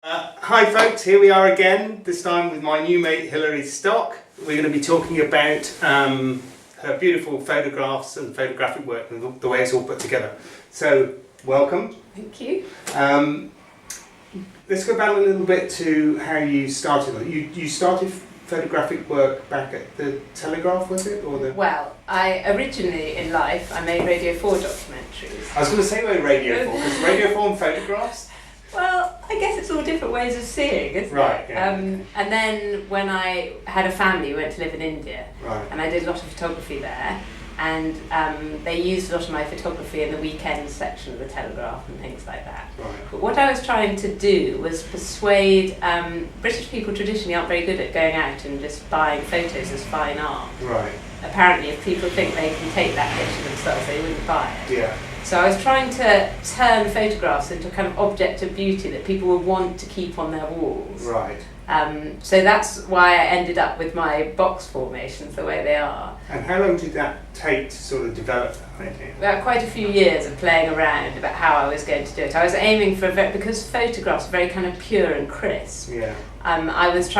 Hi folks, here we are again, this time with my new mate Hilary Stock. We're going to be talking about her beautiful photographs and photographic work and the way it's all put together. So, welcome. Thank you. Let's go back a little bit to how you started. You started photographic work back at the Telegraph, was it? Well, I originally in life, I made Radio 4 documentaries. I was going to say about Radio 4, because Radio 4 and photographs? Well, I guess it's all different ways of seeing, isn't right, it? Yeah. And then when I had a family, we went to live in India, right. And I did a lot of photography there, and they used a lot of my photography in the weekend section of the Telegraph and things like that. Right. But what I was trying to do was persuade, British people traditionally aren't very good at going out and just buying photos as fine art. Right. Apparently, if people think they can take that picture themselves, they wouldn't buy it. Yeah. So I was trying to turn photographs into a kind of object of beauty that people would want to keep on their walls. Right. So that's why I ended up with my box formations the way they are. And how long did that take to sort of develop that idea? About quite a few years of playing around about how I was going to do it. I was aiming for because photographs are very kind of pure and crisp. Yeah. I was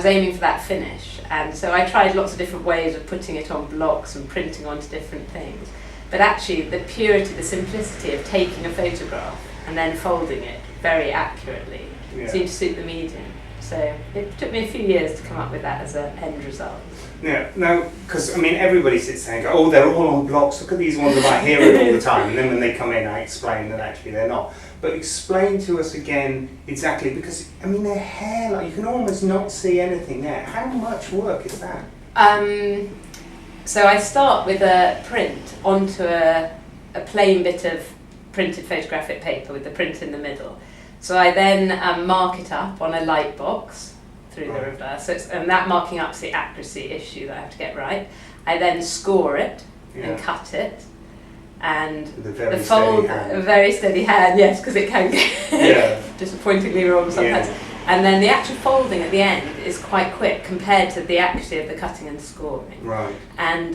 aiming for that finish, and so I tried lots of different ways of putting it on blocks and printing onto different things. But actually, the purity, the simplicity of taking a photograph and then folding it very accurately seemed to suit the medium. So it took me a few years to come up with that as an end result. Yeah, no, because I mean everybody sits there and goes, oh, they're all on blocks, look at these ones that I hear it all the time, and then when they come in I explain that actually they're not. But explain to us again exactly, because I mean they're hair, you can almost not see anything there. How much work is that? So I start with a print onto a plain bit of printed photographic paper with the print in the middle. So I then mark it up on a light box through the reverse, and that marking up's the accuracy issue that I have to get right. I then score it and cut it, and the very steady hand, yes, because it can get disappointingly wrong sometimes. Yeah. And then the actual folding at the end is quite quick compared to the accuracy of the cutting and scoring. Right. And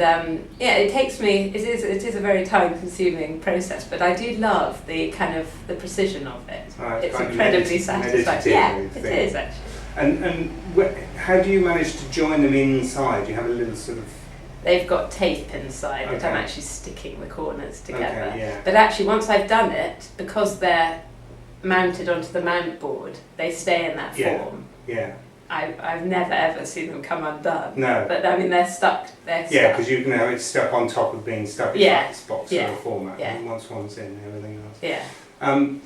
it takes me. It is a very time-consuming process, but I do love the kind of the precision of it. It's incredibly satisfying. Yeah, it is actually. And how do you manage to join them inside? You have a little sort of. They've got tape inside that I'm actually sticking the corners together. Okay, yeah. But actually, once I've done it, because they're mounted onto the mount board, they stay in that form. Yeah. I've never ever seen them come undone. No. But I mean, they're stuck. Yeah, because you know it's stuck on top of being stuck. It's like this box sort of format. Yeah. And once one's in, everything else. Yeah. And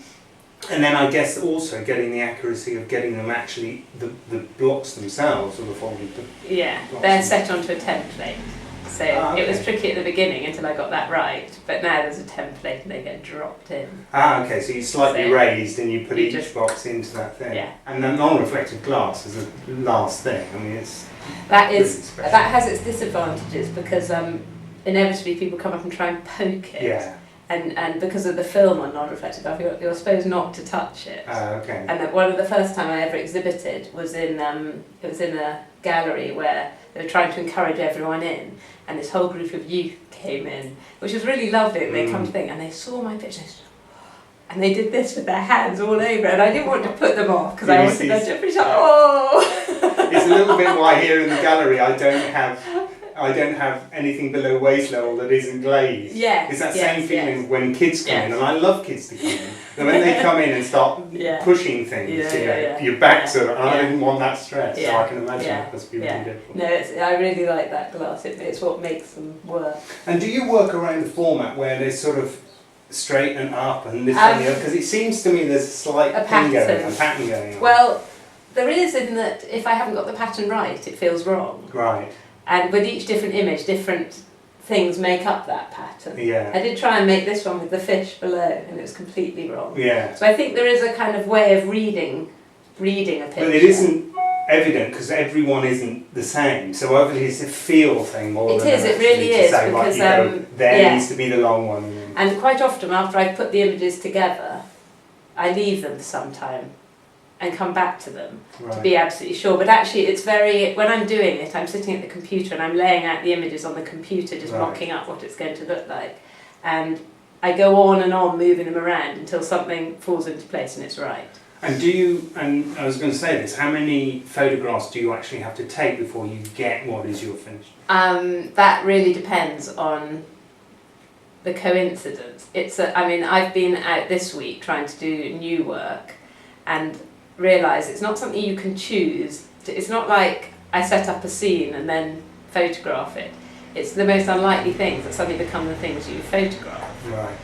then I guess also getting the accuracy of getting them actually the blocks themselves or the folded. They're set onto a template. So it was tricky at the beginning until I got that right, but now there's a template and they get dropped in. Okay, so you slightly raised and you put each box into that thing. Yeah. And the non-reflective glass is the last thing. I mean, that has its disadvantages because inevitably people come up and try and poke it. Yeah. And because of the film on non-reflective glass, you're supposed not to touch it. Okay. And one of the first time I ever exhibited was in a gallery where they were trying to encourage everyone in, and this whole group of youth came in, which was really lovely. And they come to think, and they saw my pictures, and they did this with their hands all over, and I didn't want to put them off because I wanted them to be like, oh. It's a little bit why here in the gallery I don't have anything below waist level that isn't glazed. Yeah. It's that same feeling when kids come in, and I love kids to come in. And when they come in and start pushing things, your back's and I didn't want that stress, so I can imagine that must be really difficult. No, I really like that glass. It's what makes them work. And do you work around the format where they're sort of straight and up and this and the other? Because it seems to me there's a slight pattern going on. Well, there is in that if I haven't got the pattern right, it feels wrong. Right. And with each different image, different things make up that pattern. Yeah. I did try and make this one with the fish below, and it was completely wrong. Yeah. So I think there is a kind of way of reading a picture. But it isn't evident because everyone isn't the same. So obviously it's a feel thing more than it really is. Say, because there needs to be the long one. And quite often after I put the images together, I leave them for some time and come back to them to be absolutely sure. But actually when I'm doing it, I'm sitting at the computer and I'm laying out the images on the computer, just mocking up what it's going to look like. And I go on and on moving them around until something falls into place and it's right. And do you, and I was going to say this, how many photographs do you actually have to take before you get what is your finished? That really depends on the coincidence. I mean, I've been out this week trying to do new work and realise it's not something you can choose. It's not like I set up a scene and then photograph it. It's the most unlikely things that suddenly become the things you photograph. Right.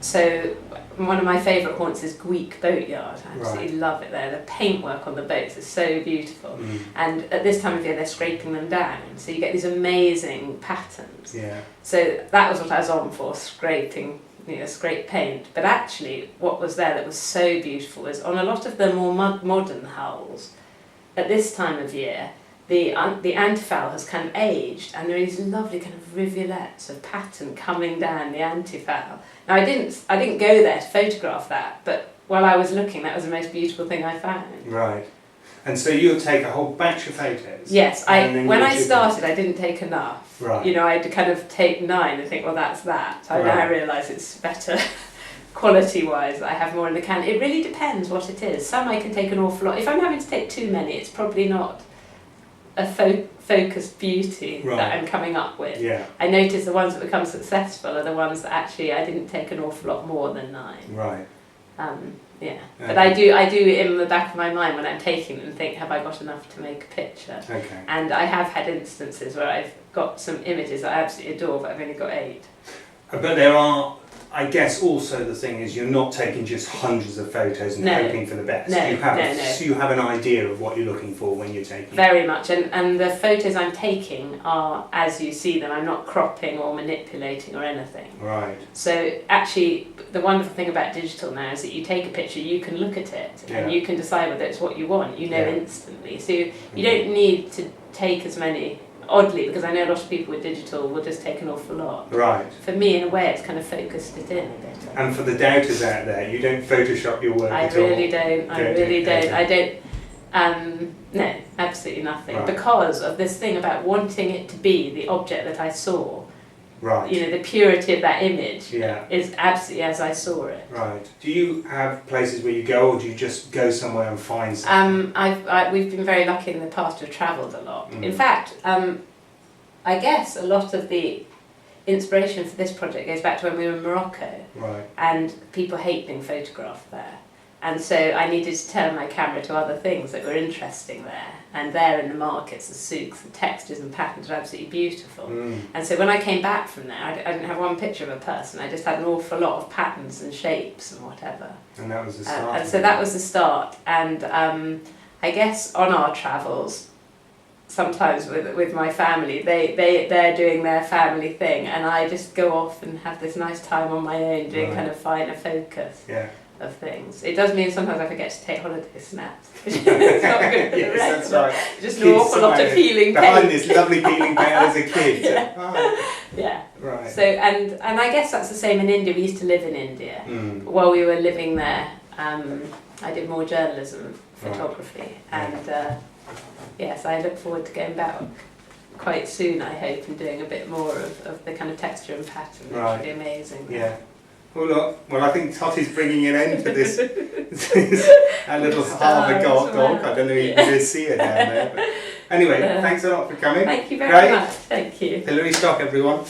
So one of my favourite haunts is Gweek Boatyard. I absolutely Right. love it there. The paintwork on the boats is so beautiful. Mm. And at this time of year they're scraping them down. So you get these amazing patterns. Yeah. So that was what I was on for, scraping, scrape paint. But actually what was there that was so beautiful was on a lot of the more modern hulls, at this time of year, the antifoul has kind of aged and there are these lovely kind of rivulets of pattern coming down the antifoul. Now I didn't go there to photograph that, but while I was looking, that was the most beautiful thing I found. Right. And so you'll take a whole batch of photos? Yes, when I started I didn't take enough. Right. I had to kind of take 9 and think, well that's that. I Right. now realise it's better quality wise that I have more in the can. It really depends what it is. Some I can take an awful lot. If I'm having to take too many, it's probably not a focused beauty Right. that I'm coming up with. Yeah. I notice the ones that become successful are the ones that actually I didn't take an awful lot more than 9. Right. Yeah. Okay. But I do in the back of my mind when I'm taking them think, have I got enough to make a picture? Okay. And I have had instances where I've got some images that I absolutely adore, but I've only got 8. But there are, I guess also the thing is you're not taking just hundreds of photos and No. hoping for the best. No, You have no. So you have an idea of what you're looking for when you're taking. Very much, and the photos I'm taking are as you see them. I'm not cropping or manipulating or anything. Right. So actually, the wonderful thing about digital now is that you take a picture, you can look at it, Yeah. and you can decide whether it's what you want. You know Yeah. instantly. So you don't need to take as many. Oddly, because I know a lot of people with digital will just take an awful lot. Right. For me, in a way, it's kind of focused it in a bit. And for the doubters out there, you don't Photoshop your work I at all. really don't. I Don't really do don't. anything. I don't. No, absolutely nothing. Right. Because of this thing about wanting it to be the object that I saw. Right. The purity of that image Yeah. is absolutely as I saw it. Right. Do you have places where you go, or do you just go somewhere and find something? We've been very lucky in the past to have travelled a lot. Mm. In fact, I guess a lot of the inspiration for this project goes back to when we were in Morocco, Right. and people hate being photographed there. And so I needed to turn my camera to other things that were interesting there. And there in the markets, the souks, the textures and patterns are absolutely beautiful. Mm. And so when I came back from there, I didn't have one picture of a person. I just had an awful lot of patterns and shapes and whatever. And that was the start. And so that was the start. And I guess on our travels, sometimes with my family, they're doing their family thing, and I just go off and have this nice time on my own doing Right. kind of finer focus. Yeah. Of things. It does mean sometimes I forget to take holiday snaps. It's not good for the Yes, rest. that's right. Just an Kids awful lot of smiling peeling behind paint. this lovely peeling paint as a kid. Yeah. Oh, Yeah. right. So and I guess that's the same in India. We used to live in India. Mm. While we were living there, I did more journalism, Right. photography, and yes, I look forward to going back quite soon. I hope and doing a bit more of the kind of texture and pattern. Which Right. would be amazing. Yeah. Well, look. Well, I think Totty's bringing an end to this. Our little Harbour Stars, dog. wow. I don't know if you can just see her down there. But anyway, thanks a lot for coming. Thank you very Great. much. Thank you. Hilary Stock, everyone.